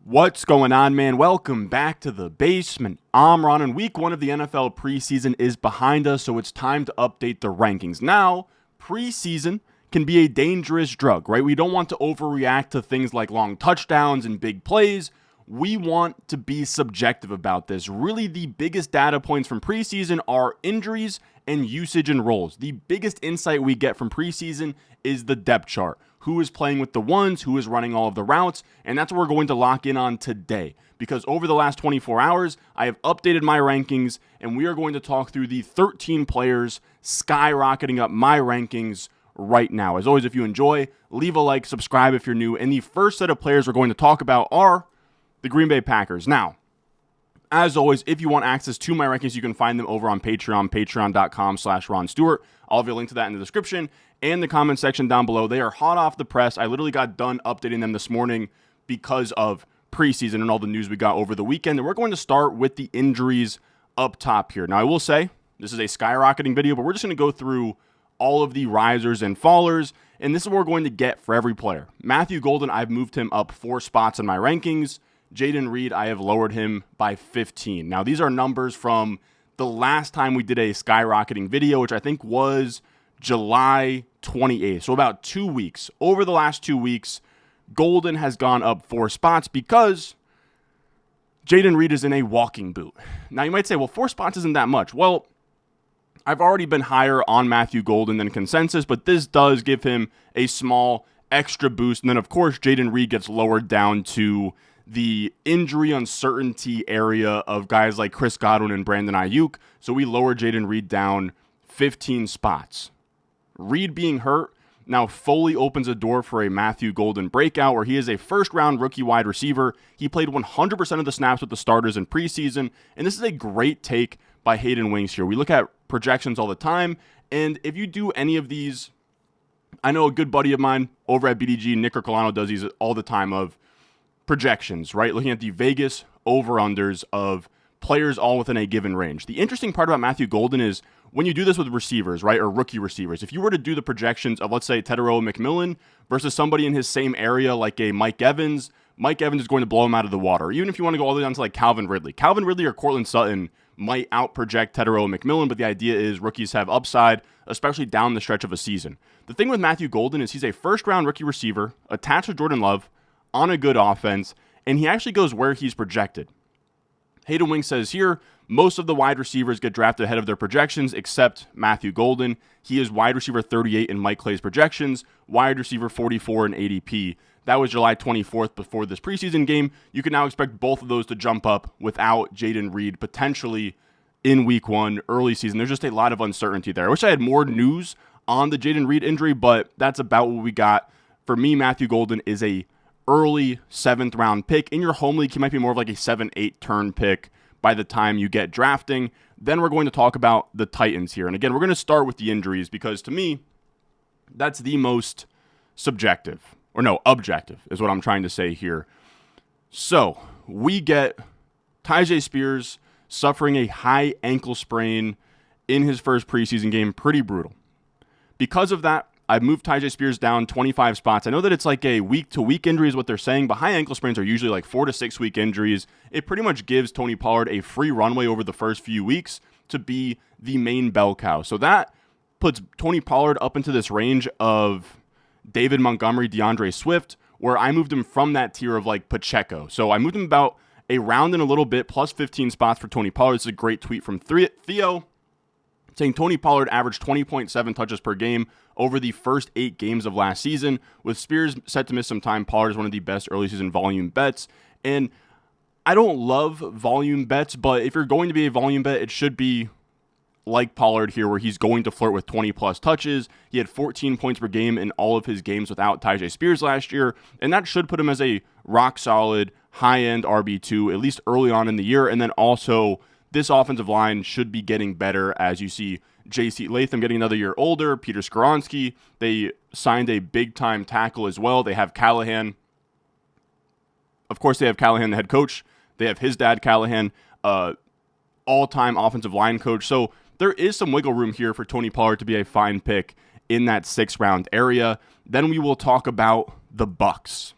What's going on, man? Welcome back to the basement. I'm Ron, and week 1 of the NFL preseason is behind us, so it's time to update the rankings. Now, preseason can be a dangerous drug, right? We don't want to overreact to things like long touchdowns and big plays. We want to be subjective about this. Really, the biggest data points from preseason are injuries and usage and roles. The biggest insight we get from preseason is the depth chart. Who is playing with the ones, who is running all of the routes, and that's what we're going to lock in on today. Because over the last 24 hours, I have updated my rankings, and we are going to talk through the 13 players skyrocketing up my rankings right now. As always, if you enjoy, leave a like, subscribe if you're new, and the first set of players we're going to talk about are the Green Bay Packers. Now, as always, if you want access to my rankings, you can find them over on Patreon, patreon.com/Ron Stewart. I'll have a link to that in the description and the comment section down below. They are hot off the press. I literally got done updating them this morning because of preseason and all the news we got over the weekend. And we're going to start with the injuries up top here. Now, I will say, this is a skyrocketing video, but we're just going to go through all of the risers and fallers, and this is what we're going to get for every player. Matthew Golden, I've moved him up 4 spots in my rankings. Jayden Reed, I have lowered him by 15. Now, these are numbers from the last time we did a skyrocketing video, which I think was July 28th. So about 2 weeks. Over the last 2 weeks, Golden has gone up 4 spots because Jayden Reed is in a walking boot. Now, you might say, well, 4 spots isn't that much. Well, I've already been higher on Matthew Golden than consensus, but this does give him a small extra boost. And then, of course, Jayden Reed gets lowered down to the injury uncertainty area of guys like Chris Godwin and Brandon Ayuk. So we lower Jayden Reed down 15 spots. Reed being hurt now fully opens a door for a Matthew Golden breakout, where he is a first-round rookie wide receiver. He played 100% of the snaps with the starters in preseason, and this is a great take by Hayden Wings here. We look at projections all the time, and if you do any of these, I know a good buddy of mine over at BDG, Nick Ercolano, does these all the time of projections, right? Looking at the Vegas over-unders of players all within a given range. The interesting part about Matthew Golden is when you do this with receivers, right, or rookie receivers, if you were to do the projections of, let's say, Tetairoa Mcmillan versus somebody in his same area like a Mike Evans is going to blow him out of the water. Even if you want to go all the way down to like Calvin Ridley or Cortland Sutton might out-project Tetairoa Mcmillan, but the idea is rookies have upside, especially down the stretch of a season. The thing with Matthew Golden is he's a first-round rookie receiver attached to Jordan Love on a good offense, and he actually goes where he's projected. Hayden Wing says here, most of the wide receivers get drafted ahead of their projections except Matthew Golden. He is wide receiver 38 in Mike Clay's projections, wide receiver 44 in ADP. That was July 24th before this preseason game. You can now expect both of those to jump up without Jayden Reed potentially in week 1, early season. There's just a lot of uncertainty there. I wish I had more news on the Jayden Reed injury, but that's about what we got. For me, Matthew Golden is a early 7th round pick. In your home league, he might be more of like a 7-8 turn pick by the time you get drafting. Then we're going to talk about the Titans here. And again, we're going to start with the injuries because to me, that's the most objective is what I'm trying to say here. So we get Tyjae Spears suffering a high ankle sprain in his first preseason game. Pretty brutal. Because of that, I've moved Tyjae Spears down 25 spots. I know that it's like a week-to-week injury is what they're saying, but high ankle sprains are usually like 4 to 6 week injuries. It pretty much gives Tony Pollard a free runway over the first few weeks to be the main bell cow. So that puts Tony Pollard up into this range of David Montgomery, DeAndre Swift, where I moved him from that tier of like Pacheco. So I moved him about a round and a little bit, plus 15 spots for Tony Pollard. This is a great tweet from Theo, saying Tony Pollard averaged 20.7 touches per game over the first 8 games of last season. With Spears set to miss some time, Pollard is one of the best early season volume bets. And I don't love volume bets, but if you're going to be a volume bet, it should be like Pollard here, where he's going to flirt with 20-plus touches. He had 14 points per game in all of his games without Tyjae Spears last year, and that should put him as a rock-solid, high-end RB2, at least early on in the year. And then also, this offensive line should be getting better as you see J.C. Latham getting another year older, Peter Skoronski. They signed a big-time tackle as well. They have Callahan. Of course, they have Callahan, the head coach. They have his dad, Callahan, all-time offensive line coach. So there is some wiggle room here for Tony Pollard to be a fine pick in that 6th round area. Then we will talk about the Bucs.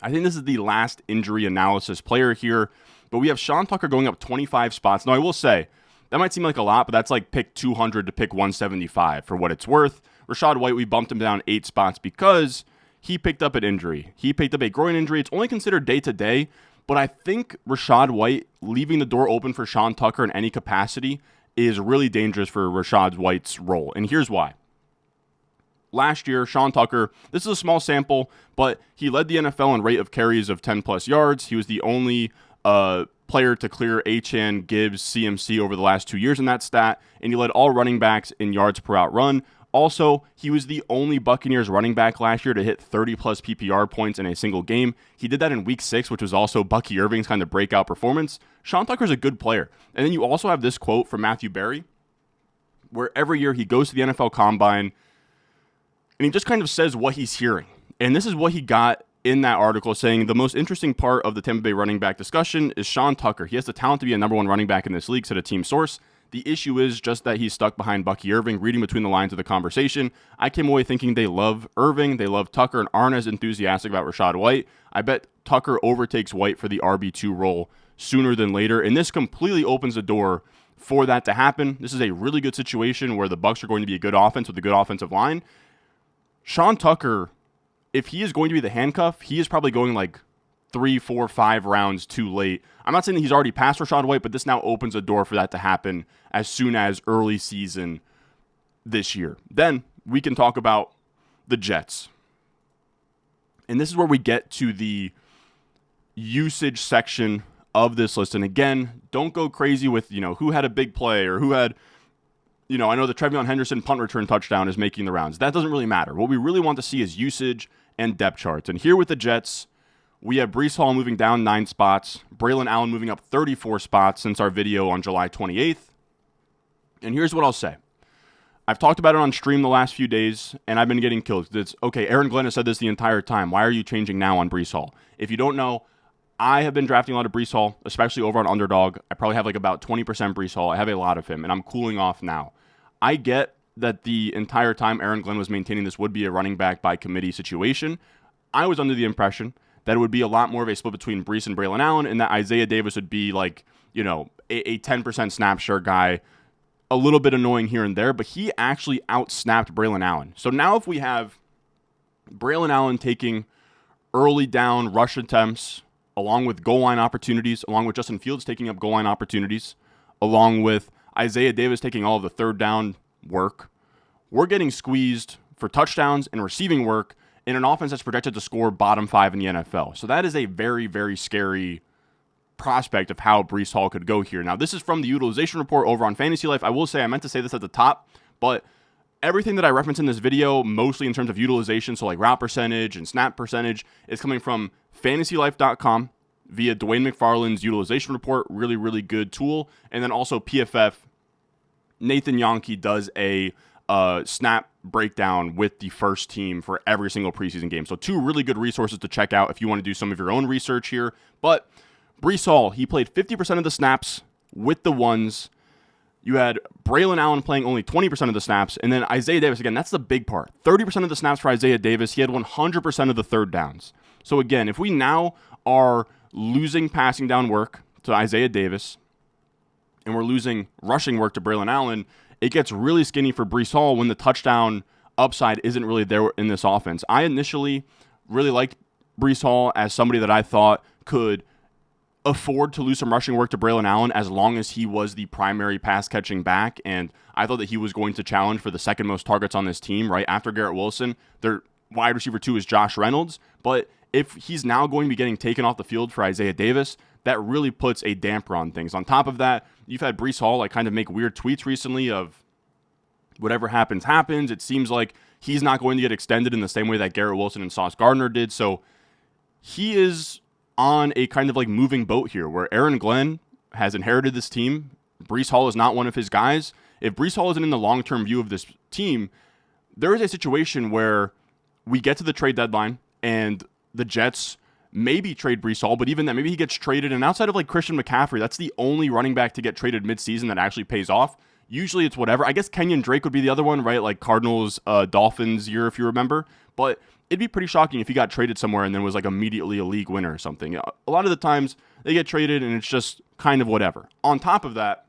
I think this is the last injury analysis player here, but we have Sean Tucker going up 25 spots. Now, I will say, that might seem like a lot, but that's like pick 200 to pick 175 for what it's worth. Rachaad White, we bumped him down 8 spots because he picked up an injury. He picked up a groin injury. It's only considered day-to-day, but I think Rachaad White leaving the door open for Sean Tucker in any capacity is really dangerous for Rachaad White's role, and here's why. Last year, Sean Tucker, this is a small sample, but he led the NFL in rate of carries of 10-plus yards. He was the only player to clear Etienne, Gibbs, CMC over the last 2 years in that stat, and he led all running backs in yards per out run. Also, he was the only Buccaneers running back last year to hit 30-plus PPR points in a single game. He did that in Week 6, which was also Bucky Irving's kind of breakout performance. Sean Tucker's a good player. And then you also have this quote from Matthew Berry, where every year he goes to the NFL Combine, and he just kind of says what he's hearing. And this is what he got in that article, saying the most interesting part of the Tampa Bay running back discussion is Sean Tucker. He has the talent to be a number 1 running back in this league, said a team source. The issue is just that he's stuck behind Bucky Irving. Reading between the lines of the conversation, I came away thinking they love Irving, they love Tucker, and aren't as enthusiastic about Rachaad White. I bet Tucker overtakes White for the RB2 role sooner than later, and this completely opens the door for that to happen. This is a really good situation where the Bucs are going to be a good offense with a good offensive line. Sean Tucker, if he is going to be the handcuff, he is probably going like 3, 4, 5 rounds too late. I'm not saying that he's already passed Rachaad White, but this now opens a door for that to happen as soon as early season this year. Then we can talk about the Jets. And this is where we get to the usage section of this list. And again, don't go crazy with, who had a big play or who had, I know the Treveyon Henderson punt return touchdown is making the rounds. That doesn't really matter. What we really want to see is usage and depth charts. And here with the Jets, we have Breece Hall moving down 9 spots, Braelon Allen moving up 34 spots since our video on July 28th. And here's what I'll say. I've talked about it on stream the last few days, and I've been getting killed. It's, okay, Aaron Glenn has said this the entire time. Why are you changing now on Breece Hall? If you don't know, I have been drafting a lot of Breece Hall, especially over on Underdog. I probably have like about 20% Breece Hall. I have a lot of him, and I'm cooling off now. I get that the entire time Aaron Glenn was maintaining this would be a running back by committee situation. I was under the impression that it would be a lot more of a split between Breece and Braelon Allen, and that Isaiah Davis would be like, a 10% snap share guy, a little bit annoying here and there, but he actually outsnapped Braelon Allen. So now if we have Braelon Allen taking early down rush attempts, along with goal line opportunities, along with Justin Fields taking up goal line opportunities, along with Isaiah Davis taking all of the third down work, we're getting squeezed for touchdowns and receiving work in an offense that's projected to score bottom 5 in the NFL. So that is a very, very scary prospect of how Breece Hall could go here. Now, this is from the utilization report over on Fantasy Life. I will say, I meant to say this at the top, but everything that I reference in this video, mostly in terms of utilization, so like route percentage and snap percentage, is coming from fantasylife.com via Dwayne McFarland's utilization report. Really, really good tool. And then also PFF, Nathan Yonke does a snap breakdown with the first team for every single preseason game. So 2 really good resources to check out if you want to do some of your own research here. But Breece Hall, he played 50% of the snaps with the ones. You had Braelon Allen playing only 20% of the snaps. And then Isaiah Davis, again, that's the big part. 30% of the snaps for Isaiah Davis. He had 100% of the third downs. So again, if we now are losing passing down work to Isaiah Davis, and we're losing rushing work to Braelon Allen, it gets really skinny for Breece Hall when the touchdown upside isn't really there in this offense. I initially really liked Breece Hall as somebody that I thought could afford to lose some rushing work to Braelon Allen as long as he was the primary pass-catching back, and I thought that he was going to challenge for the second most targets on this team, right after Garrett Wilson. Their wide receiver 2 is Josh Reynolds, but if he's now going to be getting taken off the field for Isaiah Davis, that really puts a damper on things. On top of that, you've had Breece Hall kind of make weird tweets recently of whatever happens, happens. It seems like he's not going to get extended in the same way that Garrett Wilson and Sauce Gardner did. So he is on a kind of like moving boat here where Aaron Glenn has inherited this team. Breece Hall is not one of his guys. If Breece Hall isn't in the long-term view of this team, there is a situation where we get to the trade deadline and the Jets maybe trade Breece Hall, but even that, maybe he gets traded. And outside of like Christian McCaffrey, that's the only running back to get traded midseason that actually pays off. Usually it's whatever. I guess Kenyon Drake would be the other one, right? Like Cardinals, Dolphins year, if you remember. But it'd be pretty shocking if he got traded somewhere and then was like immediately a league winner or something. A lot of the times they get traded and it's just kind of whatever. On top of that,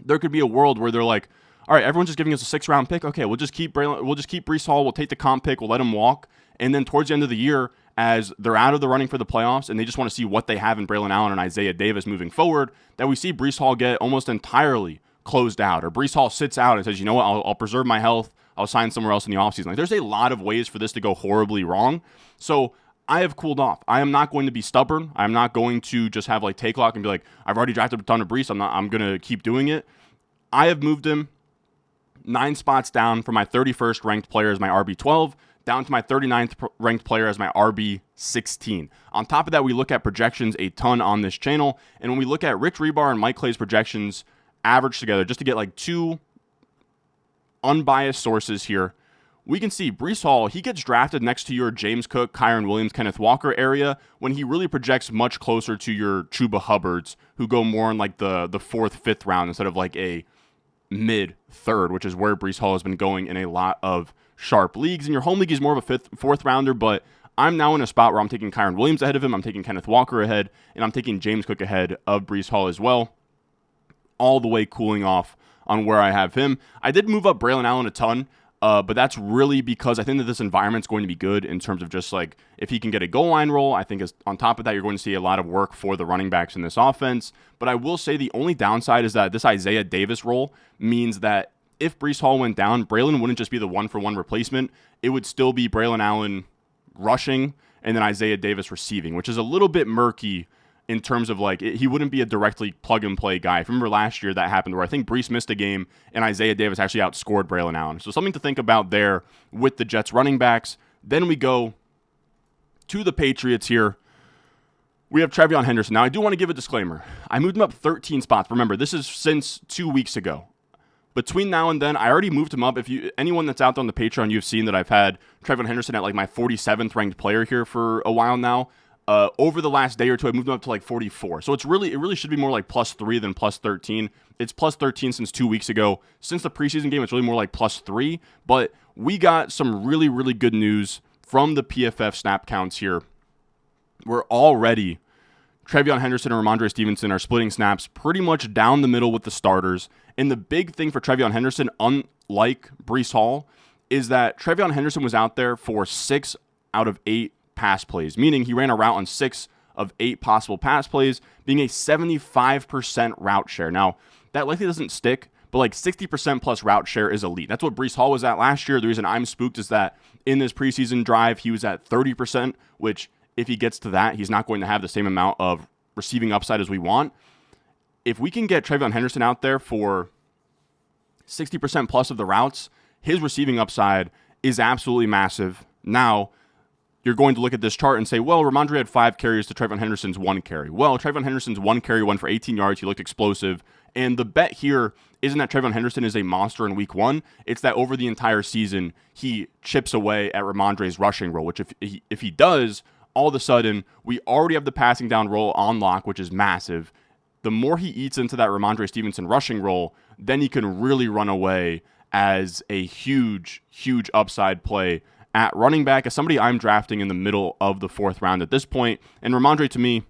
there could be a world where they're like, all right, everyone's just giving us a 6th round pick. Okay, we'll just keep Breece Hall. We'll take the comp pick. We'll let him walk. And then towards the end of the year, as they're out of the running for the playoffs and they just want to see what they have in Braelon Allen and Isaiah Davis moving forward, that we see Breece Hall get almost entirely closed out, or Breece Hall sits out and says, you know what, I'll preserve my health. I'll sign somewhere else in the offseason. Like, there's a lot of ways for this to go horribly wrong. So I have cooled off. I am not going to be stubborn. I'm not going to just have like take lock and be like, I've already drafted a ton of Breece. I'm going to keep doing it. I have moved him 9 spots down from my 31st ranked player as my RB12 down to my 39th ranked player as my RB16. On top of that, we look at projections a ton on this channel. And when we look at Rich Rebar and Mike Clay's projections averaged together, just to get like 2 unbiased sources here, we can see Breece Hall, he gets drafted next to your James Cook, Kyron Williams, Kenneth Walker area when he really projects much closer to your Chuba Hubbards, who go more in like the 4th, 5th round instead of like a mid-3rd, which is where Breece Hall has been going in a lot of sharp leagues. In your home league, he's more of a 5th, 4th rounder, but I'm now in a spot where I'm taking Kyron Williams ahead of him, I'm taking Kenneth Walker ahead, and I'm taking James Cook ahead of Breece Hall as well, all the way cooling off on where I have him. I did move up Braelon Allen a ton, but that's really because I think that this environment's going to be good in terms of just like if he can get a goal line role. I think on top of that, you're going to see a lot of work for the running backs in this offense. But I will say the only downside is that this Isaiah Davis role means that if Breece Hall went down, Braelon wouldn't just be the 1-for-1 replacement. It would still be Braelon Allen rushing and then Isaiah Davis receiving, which is a little bit murky in terms of like, he wouldn't be a directly plug-and-play guy. If you remember last year, that happened where I think Breece missed a game and Isaiah Davis actually outscored Braelon Allen. So something to think about there with the Jets running backs. Then we go to the Patriots here. We have Treveyon Henderson. Now, I do want to give a disclaimer. I moved him up 13 spots. Remember, this is since 2 weeks ago. Between now and then, I already moved him up. If anyone that's out there on the Patreon, you've seen that I've had Treveyon Henderson at like my 47th ranked player here for a while now. Over the last day or two, I moved him up to like 44. So it really should be more like +3 than +13. It's +13 since 2 weeks ago. Since the preseason game, it's really more like +3. But we got some really, really good news from the PFF snap counts here. We're already, Treveyon Henderson and Ramondre Stevenson are splitting snaps pretty much down the middle with the starters. And the big thing for Treveyon Henderson, unlike Breece Hall, is that Treveyon Henderson was out there for 6 out of 8 pass plays, meaning he ran a route on 6 of 8 possible pass plays, being a 75% route share. Now, that likely doesn't stick, but like 60% plus route share is elite. That's what Breece Hall was at last year. The reason I'm spooked is that in this preseason drive, he was at 30%, which if he gets to that, he's not going to have the same amount of receiving upside as we want. If we can get Treveyon Henderson out there for 60% plus of the routes, his receiving upside is absolutely massive. Now, you're going to look at this chart and say, well, Ramondre had 5 carries to Treveyon Henderson's 1 carry. Well, Treveyon Henderson's 1 carry went for 18 yards. He looked explosive. And the bet here isn't that Treveyon Henderson is a monster in week 1. It's that over the entire season, he chips away at Ramondre's rushing role, which if he does, all of a sudden, we already have the passing down role on lock, which is massive. The more he eats into that Ramondre Stevenson rushing role, then he can really run away as a huge, huge upside play at running back, as somebody I'm drafting in the middle of the 4th round at this point. And Ramondre, to me,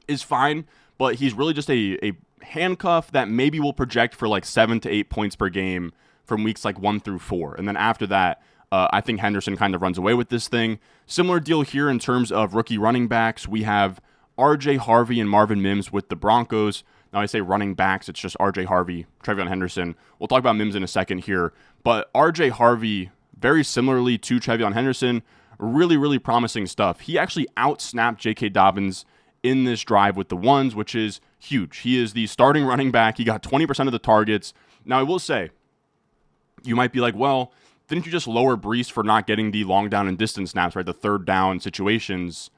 is fine, but he's really just a handcuff that maybe will project for like 7 to 8 points per game from weeks like 1 through 4. And then after that, I think Henderson kind of runs away with this thing. Similar deal here in terms of rookie running backs. We have RJ Harvey and Marvin Mims with the Broncos. Now I say running backs, it's just RJ Harvey, Treveyon Henderson. We'll talk about Mims in a second here. But RJ Harvey, very similarly to Treveyon Henderson, really, really promising stuff. He actually outsnapped J.K. Dobbins in this drive with the ones, which is huge. He is the starting running back. He got 20% of the targets. Now, I will say, you might be like, well, didn't you just lower Breece for not getting the long down and distance snaps, right? The 3rd down situations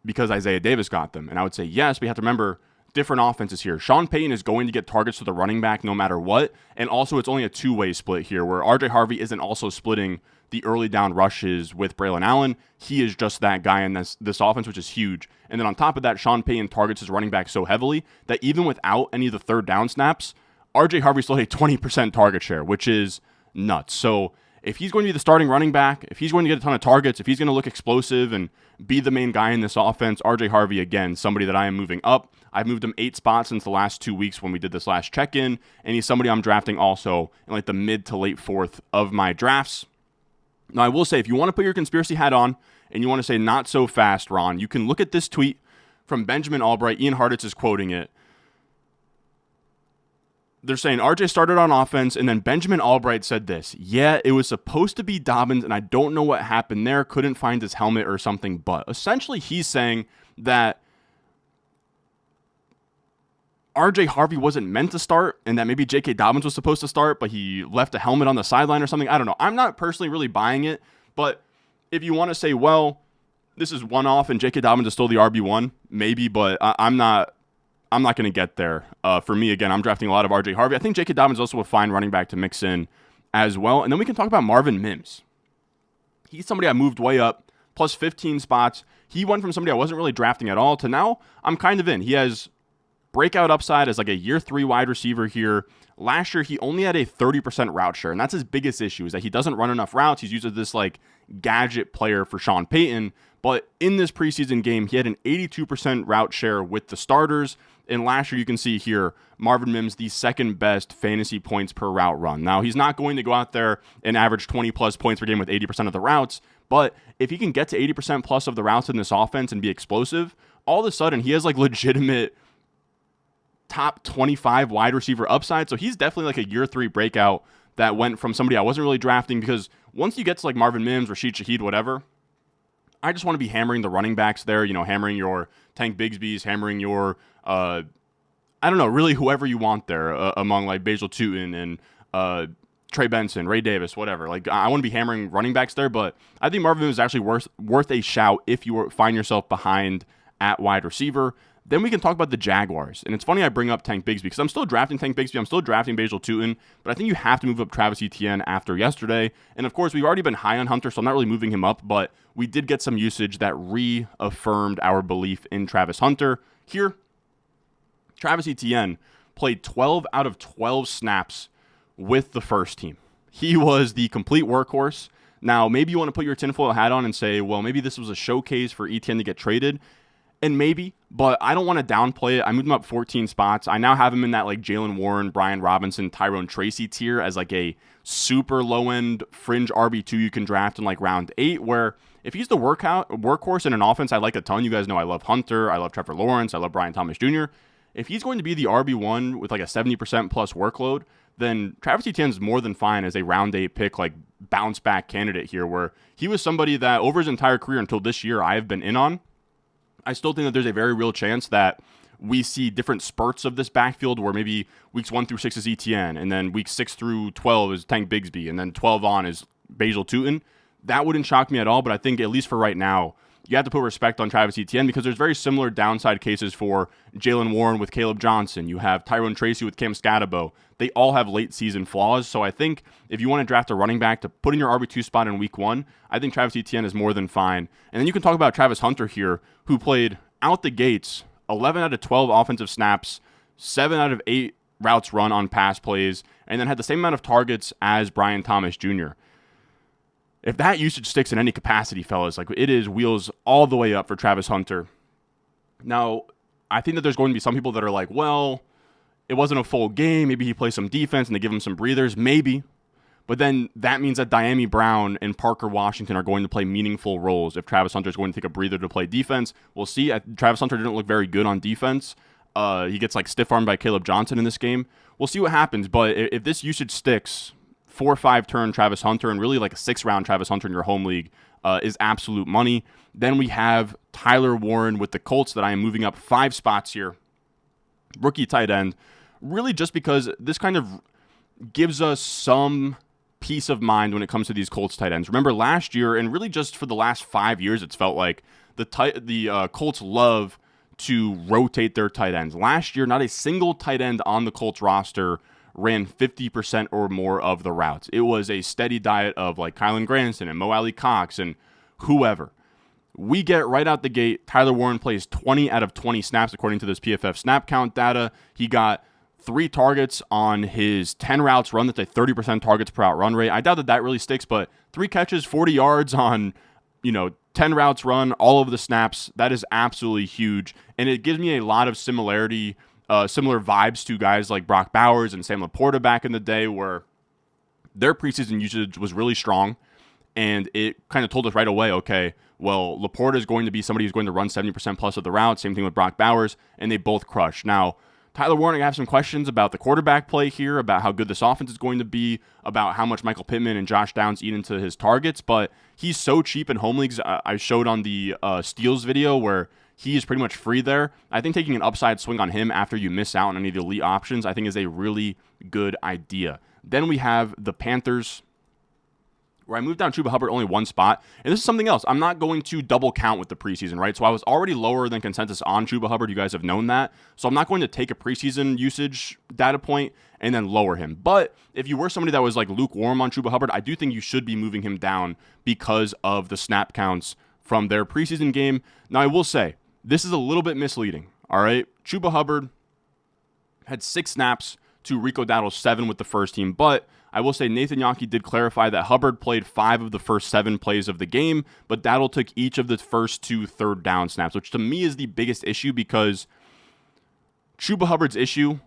because Isaiah Davis got them. And I would say, yes, but you have to remember different offenses here. Sean Payton is going to get targets to the running back no matter what. And also, it's only a 2-way split here where RJ Harvey isn't also splitting the early down rushes with Braelon Allen. He is just that guy in this offense, which is huge. And then on top of that, Sean Payton targets his running back so heavily that even without any of the 3rd down snaps, RJ Harvey still had a 20% target share, which is nuts. So if he's going to be the starting running back, if he's going to get a ton of targets, if he's going to look explosive and be the main guy in this offense, RJ Harvey, again, somebody that I am moving up. I've moved him 8 spots since the last 2 weeks when we did this last check-in, and he's somebody I'm drafting also in like the mid to late 4th of my drafts. Now, I will say, if you want to put your conspiracy hat on and you want to say not so fast, Ron, you can look at this tweet from Benjamin Albright. Ian Hartitz is quoting it. They're saying RJ started on offense, and then Benjamin Albright said this. Yeah, it was supposed to be Dobbins, and I don't know what happened there. Couldn't find his helmet or something. But essentially, he's saying that RJ Harvey wasn't meant to start, and that maybe J.K. Dobbins was supposed to start, but he left a helmet on the sideline or something. I don't know. I'm not personally really buying it, but if you want to say, well, this is one-off and J.K. Dobbins is still the RB1, maybe, but I'm not going to get there. For me, again, I'm drafting a lot of RJ Harvey. I think J.K. Dobbins is also a fine running back to mix in as well. And then we can talk about Marvin Mims. He's somebody I moved way up, plus 15 spots. He went from somebody I wasn't really drafting at all to now I'm kind of in. He has breakout upside as like a year 3 wide receiver here. Last year, he only had a 30% route share, and that's his biggest issue, is that he doesn't run enough routes. He's used as this like gadget player for Sean Payton. But in this preseason game, he had an 82% route share with the starters. And last year, you can see here, Marvin Mims, the second best fantasy points per route run. Now, he's not going to go out there and average 20-plus points per game with 80% of the routes. But if he can get to 80% plus of the routes in this offense and be explosive, all of a sudden, he has like legitimate top 25 wide receiver upside. So he's definitely like a year 3 breakout that went from somebody I wasn't really drafting, because once you get to like Marvin Mims, Rashid Shaheed, whatever, I just want to be hammering the running backs there, hammering your Tank Bigsby's, hammering your, I don't know, really whoever you want there among like Basil Tutin and Trey Benson, Ray Davis, whatever. Like, I want to be hammering running backs there, but I think Marvin is actually worth a shout if you find yourself behind at wide receiver. Then we can talk about the Jaguars. And it's funny I bring up Tank Bigsby, because I'm still drafting Tank Bigsby. I'm still drafting Basil Tutin, but I think you have to move up Travis Etienne after yesterday. And of course, we've already been high on Hunter, so I'm not really moving him up, but we did get some usage that reaffirmed our belief in Travis Hunter. Here, Travis Etienne played 12 out of 12 snaps with the first team. He was the complete workhorse. Now, maybe you want to put your tinfoil hat on and say, well, maybe this was a showcase for Etienne to get traded. And maybe, but I don't want to downplay it. I moved him up 14 spots. I now have him in that like Jalen Warren, Brian Robinson, Tyrone Tracy tier as like a super low-end fringe RB2 you can draft in like round 8, where if he's the workhorse in an offense I like a ton, you guys know I love Hunter, I love Trevor Lawrence, I love Brian Thomas Jr. If he's going to be the RB1 with like a 70% plus workload, then Travis Etienne is more than fine as a round 8 pick, like bounce back candidate here, where he was somebody that over his entire career until this year I have been in on. I still think that there's a very real chance that we see different spurts of this backfield, where maybe weeks 1 through 6 is Etienne, and then weeks 6 through 12 is Tank Bigsby, and then 12 on is Basil Tutin. That wouldn't shock me at all, but I think at least for right now, you have to put respect on Travis Etienne, because there's very similar downside cases for Jalen Warren with Caleb Johnson. You have Tyrone Tracy with Cam Scatabo. They all have late season flaws. So I think if you want to draft a running back to put in your RB2 spot in week 1, I think Travis Etienne is more than fine. And then you can talk about Travis Hunter here, who played out the gates 11 out of 12 offensive snaps, 7 out of 8 routes run on pass plays, and then had the same amount of targets as Brian Thomas Jr. If that usage sticks in any capacity, fellas, like it is wheels all the way up for Travis Hunter. Now, I think that there's going to be some people that are like, well, it wasn't a full game. Maybe he plays some defense and they give him some breathers. Maybe. But then that means that Diami Brown and Parker Washington are going to play meaningful roles if Travis Hunter is going to take a breather to play defense. We'll see. Travis Hunter didn't look very good on defense. He gets like stiff-armed by Caleb Johnson in this game. We'll see what happens. But if this usage sticks, 4 or 5 turn Travis Hunter and really like a 6-round Travis Hunter in your home league is absolute money. Then we have Tyler Warren with the Colts that I am moving up 5 spots here. Rookie tight end. Really just because this kind of gives us some peace of mind when it comes to these Colts tight ends. Remember last year, and really just for the last 5 years, it's felt like the Colts love to rotate their tight ends. Last year, not a single tight end on the Colts roster ran 50% or more of the routes. It was a steady diet of like Kylan Granson and Mo Alley Cox and whoever. We get right out the gate, Tyler Warren plays 20 out of 20 snaps according to this PFF snap count data. He got 3 targets on his 10 routes run. That's a 30% targets per out run rate. I doubt that that really sticks, but 3 catches, 40 yards on, 10 routes run, all of the snaps. That is absolutely huge. And it gives me a lot of similar vibes to guys like Brock Bowers and Sam Laporta back in the day, where their preseason usage was really strong. And it kind of told us right away, okay, well, Laporta is going to be somebody who's going to run 70% plus of the routes. Same thing with Brock Bowers, and they both crush. Now, Tyler Warren, I have some questions about the quarterback play here, about how good this offense is going to be, about how much Michael Pittman and Josh Downs eat into his targets, but he's so cheap in home leagues. I showed on the steals video where he is pretty much free there. I think taking an upside swing on him after you miss out on any of the elite options, I think is a really good idea. Then we have the Panthers, where I moved down Chuba Hubbard only 1 spot. And this is something else. I'm not going to double count with the preseason, right? So I was already lower than consensus on Chuba Hubbard. You guys have known that. So I'm not going to take a preseason usage data point and then lower him. But if you were somebody that was like lukewarm on Chuba Hubbard, I do think you should be moving him down because of the snap counts from their preseason game. Now, I will say, this is a little bit misleading, all right? Chuba Hubbard had 6 snaps to Rico Dowdle's 7 with the first team, but I will say Nathan Yaki did clarify that Hubbard played 5 of the first 7 plays of the game, but Dowdle took each of the first 2 third down snaps, which to me is the biggest issue, because Chuba Hubbard's issue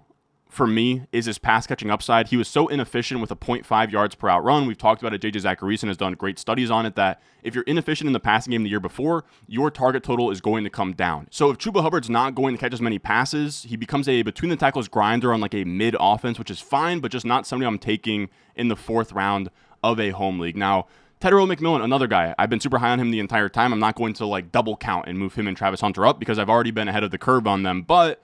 for me is his pass catching upside. He was so inefficient with a 0.5 yards per out run. We've talked about it. JJ Zacharyson has done great studies on it, that if you're inefficient in the passing game the year before, your target total is going to come down. So if Chuba Hubbard's not going to catch as many passes, he becomes a between the tackles grinder on like a mid offense, which is fine, but just not somebody I'm taking in the 4th round of a home league. Now, Tetairoa Mcmillan, another guy. I've been super high on him the entire time. I'm not going to like double count and move him and Travis Hunter up because I've already been ahead of the curve on them. But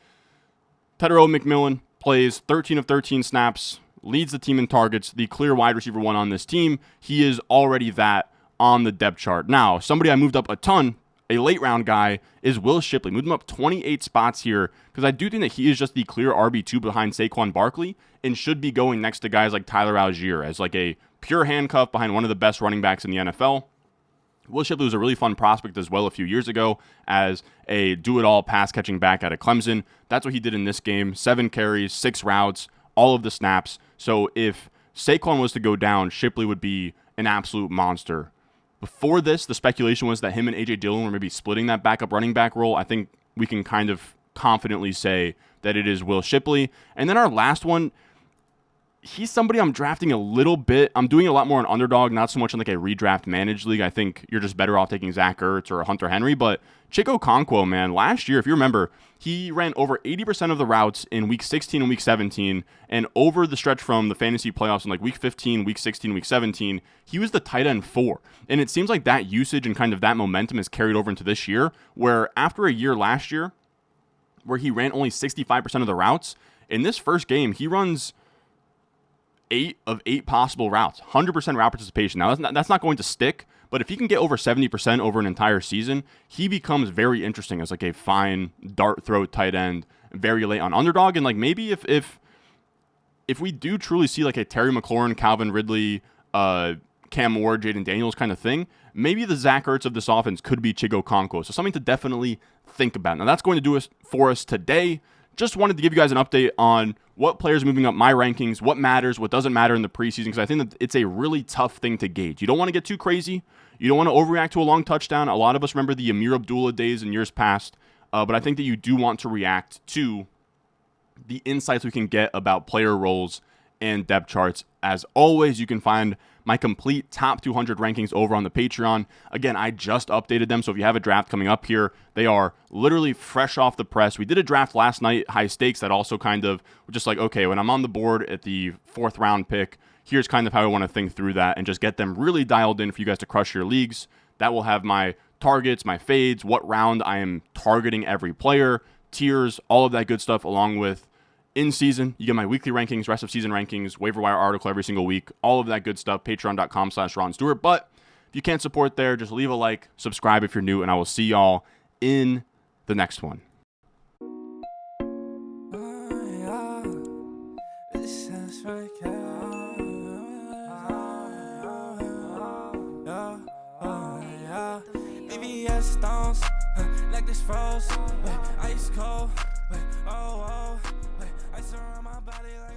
Tetairoa Mcmillan plays 13 of 13 snaps, leads the team in targets, the clear wide receiver 1 on this team. He is already that on the depth chart. Now, somebody I moved up a ton, a late round guy, is Will Shipley. Moved him up 28 spots here because I do think that he is just the clear RB2 behind Saquon Barkley and should be going next to guys like Tyler Algier as like a pure handcuff behind one of the best running backs in the NFL. Will Shipley was a really fun prospect as well a few years ago as a do-it-all pass-catching back out of Clemson. That's what he did in this game. 7 carries, 6 routes, all of the snaps. So if Saquon was to go down, Shipley would be an absolute monster. Before this, the speculation was that him and A.J. Dillon were maybe splitting that backup running back role. I think we can kind of confidently say that it is Will Shipley. And then our last one, he's somebody I'm drafting a little bit. I'm doing a lot more on underdog, not so much in like a redraft managed league. I think you're just better off taking Zach Ertz or Hunter Henry. But Chig Okonkwo, man, last year, if you remember, he ran over 80% of the routes in week 16 and week 17. And over the stretch from the fantasy playoffs in like week 15, week 16, week 17, he was the tight end 4. And it seems like that usage and kind of that momentum is carried over into this year, where after a year last year where he ran only 65% of the routes, in this first game, he runs 8 of 8 possible routes, 100% route participation. Now, that's not going to stick, but if he can get over 70% over an entire season, he becomes very interesting as like a fine dart throw tight end, very late on underdog. And like maybe if we do truly see like a Terry McLaurin, Calvin Ridley, Cam Ward, Jaden Daniels kind of thing, maybe the Zach Ertz of this offense could be Chig Okonkwo. So something to definitely think about. Now, that's going to do it for us today. Just wanted to give you guys an update on what players are moving up my rankings, what matters, what doesn't matter in the preseason, because I think that it's a really tough thing to gauge. You don't want to get too crazy. You don't want to overreact to a long touchdown. A lot of us remember the Amir Abdullah days in years past, but I think that you do want to react to the insights we can get about player roles and depth charts. As always, you can find my complete top 200 rankings over on the Patreon. Again, I just updated them, so if you have a draft coming up here, they are literally fresh off the press. We did a draft last night, high stakes, that also kind of just like, okay, when I'm on the board at the 4th round pick, here's kind of how I want to think through that and just get them really dialed in for you guys to crush your leagues. That will have my targets, my fades, what round I am targeting every player, tiers, all of that good stuff, along with in season. You get my weekly rankings, rest of season rankings, waiver wire article every single week, all of that good stuff, patreon.com/Ron Stewart. But if you can't support there, just leave a like, subscribe if you're new, and I will see y'all in the next one. Stones, like this froze, ice cold, ice around my back. they like